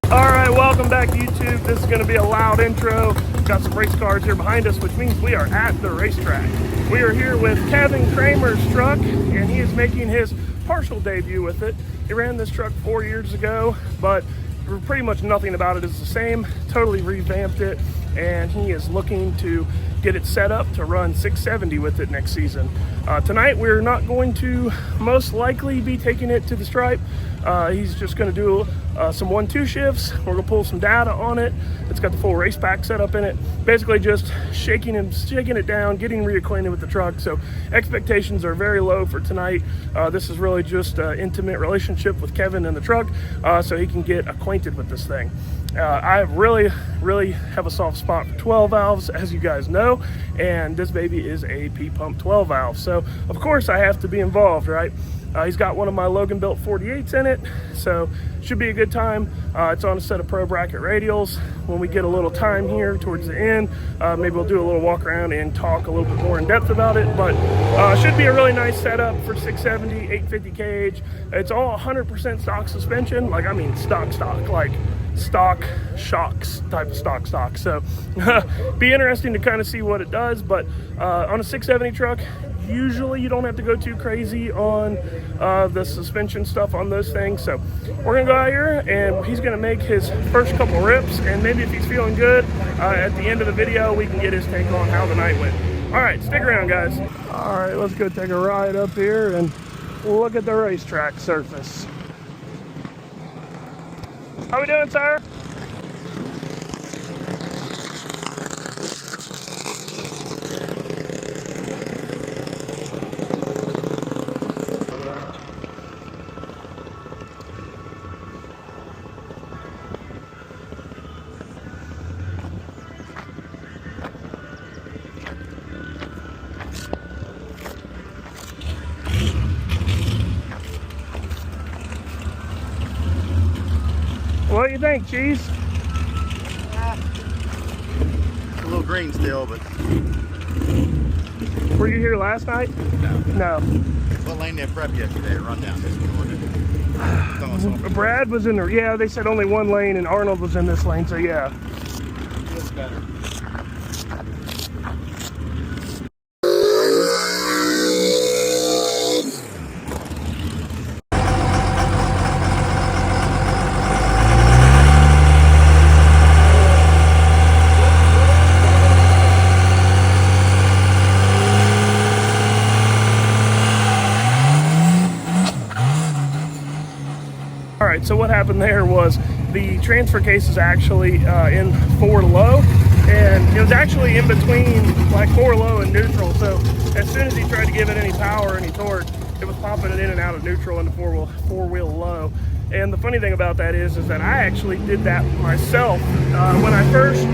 All right, welcome back YouTube. This is going to be a loud intro. Got some race cars here behind us, which means we are at the racetrack. We are here with Kramer's truck, and he is making his partial debut with it. He ran this truck 4 years ago, but pretty much nothing about it is the same. Totally revamped it, and he is looking to get it set up to run 670 with it next season. Tonight we're not going to most likely be taking it to the stripe. He's just going to do some 1-2 shifts. We're going to pull some data on it. It's got the full race pack set up in it. Basically just shaking it down, getting reacquainted with the truck. So expectations are very low for tonight. This is really just an intimate relationship with Kevin and the truck, so he can get acquainted with this thing. I really have a soft spot for 12 valves, as you guys know, and this baby is a P-pump 12 valve. So of course I have to be involved, right? He's got one of my Logan built 48s in it, so should be a good time. It's on a set of Pro Bracket radials. When we get a little time here towards the end, maybe we'll do a little walk around and talk a little bit more in depth about it, but should be a really nice setup for 670, 850 kh. It's all 100% stock suspension, like I mean stock, like stock shocks type of stock. So be interesting to kind of see what it does, but on a 670 truck, usually you don't have to go too crazy on the suspension stuff on those things. So we're gonna go out here and he's gonna make his first couple rips, and maybe if he's feeling good, at the end of the video we can get his take on how the night went. All right, stick around guys. All right, let's go take a ride up here and look at the racetrack surface. How we doing, sir? What do you think, Cheese? It's a little green still, but... Were you here last night? No. What lane did prep yesterday? Run down this one, wasn't it? Brad was in there. Yeah, they said only one lane, and Arnold was in this lane, so yeah. Feels better. All right, so what happened there was the transfer case is actually in 4 low, and it was actually in between like 4 low and neutral. So as soon as he tried to give it any power or any torque, it was popping it in and out of neutral into four-wheel low. And the funny thing about that is that I actually did that myself when I first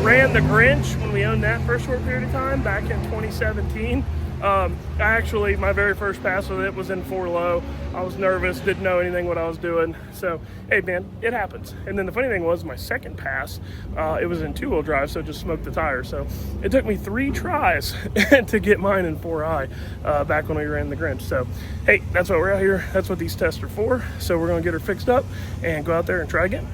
ran the Grinch, when we owned that for a short period of time back in 2017. My very first pass with it was in 4 low. I was nervous, didn't know anything what I was doing. So, hey man, it happens. And then the funny thing was my second pass, it was in 2-wheel drive, so it just smoked the tire. So it took me 3 tries to get mine in 4i back when we ran the Grinch. So, hey, that's why we're out here. That's what these tests are for. So we're gonna get her fixed up and go out there and try again.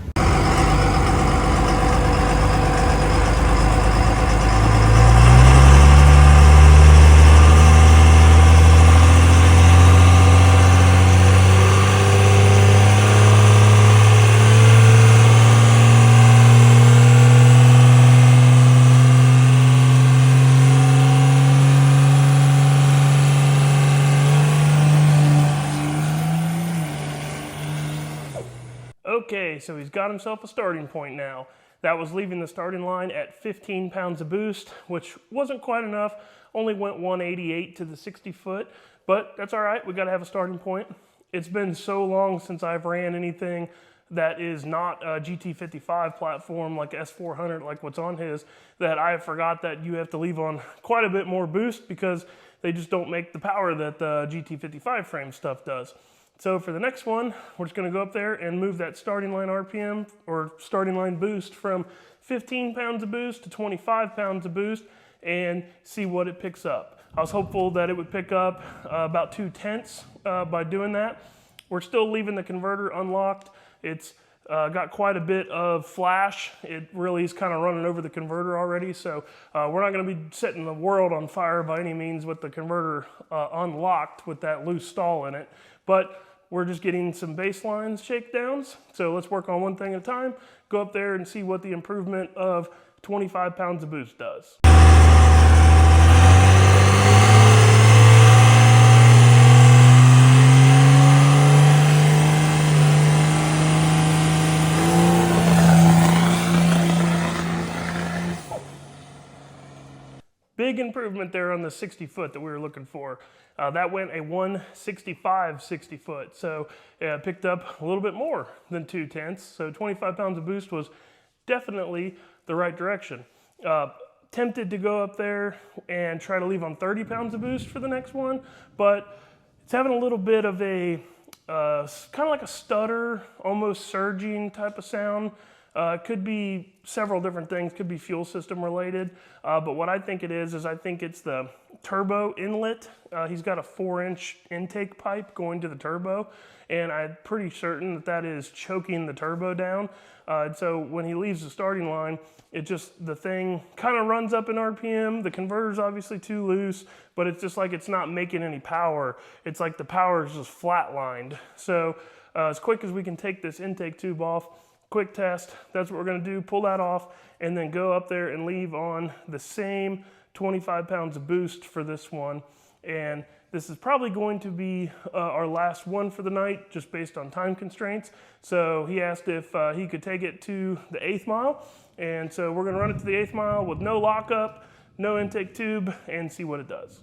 Okay, so he's got himself a starting point now. That was leaving the starting line at 15 pounds of boost, which wasn't quite enough. Only went 188 to the 60 foot, but that's all right. We got to have a starting point. It's been so long since I've ran anything that is not a GT55 platform like S400, like what's on his, that I forgot that you have to leave on quite a bit more boost because they just don't make the power that the GT55 frame stuff does. So for the next one, we're just gonna go up there and move that starting line RPM or starting line boost from 15 pounds of boost to 25 pounds of boost and see what it picks up. I was hopeful that it would pick up about 2/10 by doing that. We're still leaving the converter unlocked. It's got quite a bit of flash. It really is kind of running over the converter already, so we're not going to be setting the world on fire by any means with the converter unlocked with that loose stall in it. But we're just getting some baseline shakedowns. So let's work on one thing at a time, go up there and see what the improvement of 25 pounds of boost does. Big improvement there on the 60 foot that we were looking for. That went a 165 60 foot, so it picked up a little bit more than 2/10. So 25 pounds of boost was definitely the right direction. Tempted to go up there and try to leave on 30 pounds of boost for the next one, but it's having a little bit of a kind of like a stutter, almost surging type of sound. Could be several different things, could be fuel system related, but what I think it is I think it's the turbo inlet. He's got a 4-inch intake pipe going to the turbo, and I'm pretty certain that that is choking the turbo down. And so when he leaves the starting line, the thing kind of runs up in RPM. The converter's obviously too loose, but it's just like it's not making any power. It's like the power is just flatlined. So as quick as we can take this intake tube off, quick test, that's what we're going to do, pull that off, and then go up there and leave on the same 25 pounds of boost for this one. And this is probably going to be our last one for the night, just based on time constraints. So he asked if he could take it to the 8th mile, and so we're going to run it to the 8th mile with no lockup, no intake tube, and see what it does.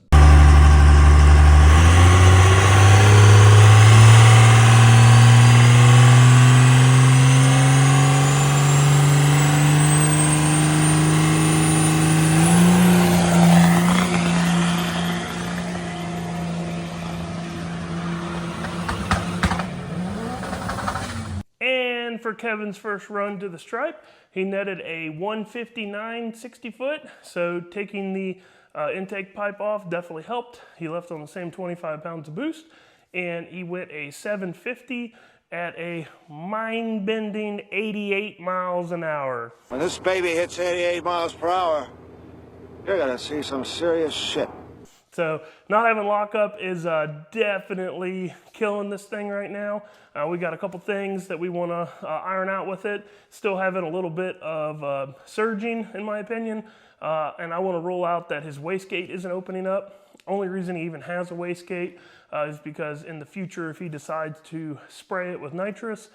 For Kevin's first run to the stripe, he netted a 159 60 foot, so taking the intake pipe off definitely helped. He left on the same 25 pounds of boost, and he went a 750 at a mind-bending 88 miles an hour. When this baby hits 88 miles per hour, you're gonna see some serious shit. So not having lockup is definitely killing this thing right now. We got a couple things that we want to iron out with it. Still having a little bit of surging, in my opinion. And I want to rule out that his wastegate isn't opening up. Only reason he even has a wastegate is because in the future, if he decides to spray it with nitrous,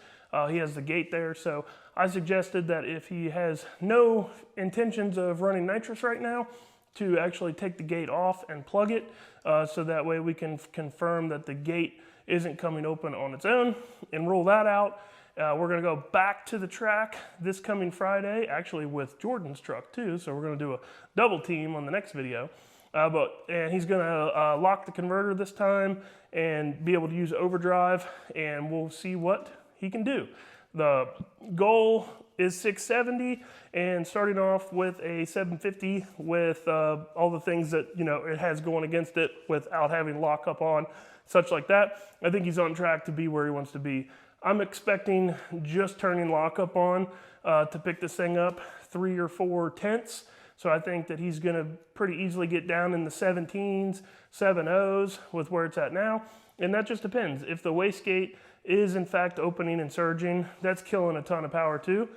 he has the gate there. So I suggested that if he has no intentions of running nitrous right now, to actually take the gate off and plug it, so that way we can confirm that the gate isn't coming open on its own and rule that out. We're gonna go back to the track this coming Friday, actually with Jordan's truck too, so we're gonna do a double team on the next video. And he's gonna lock the converter this time and be able to use overdrive, and we'll see what he can do. The goal is 670, and starting off with a 750 with all the things that it has going against it without having lockup on, such like that. I think he's on track to be where he wants to be. I'm expecting just turning lockup on to pick this thing up 3 or 4 tenths. So I think that he's gonna pretty easily get down in the 17s, 7.0s with where it's at now. And that just depends. If the wastegate is in fact opening and surging, that's killing a ton of power too.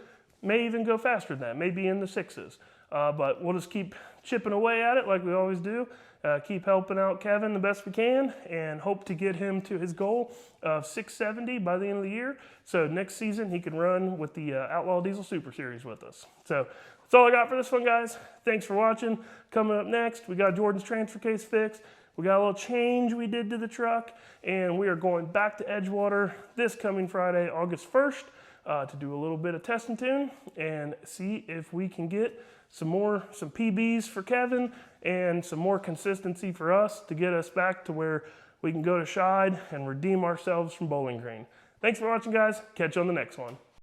May even go faster than that, maybe in the 6s. But we'll just keep chipping away at it like we always do. Keep helping out Kevin the best we can, and hope to get him to his goal of 670 by the end of the year. So next season he can run with the Outlaw Diesel Super Series with us. So that's all I got for this one, guys. Thanks for watching. Coming up next, we got Jordan's transfer case fixed. We got a little change we did to the truck, and we are going back to Edgewater this coming Friday, August 1st, to do a little bit of test and tune and see if we can get some PBs for Kevin and some more consistency for us to get us back to where we can go to Shide and redeem ourselves from Bowling Green. Thanks for watching, guys. Catch you on the next one.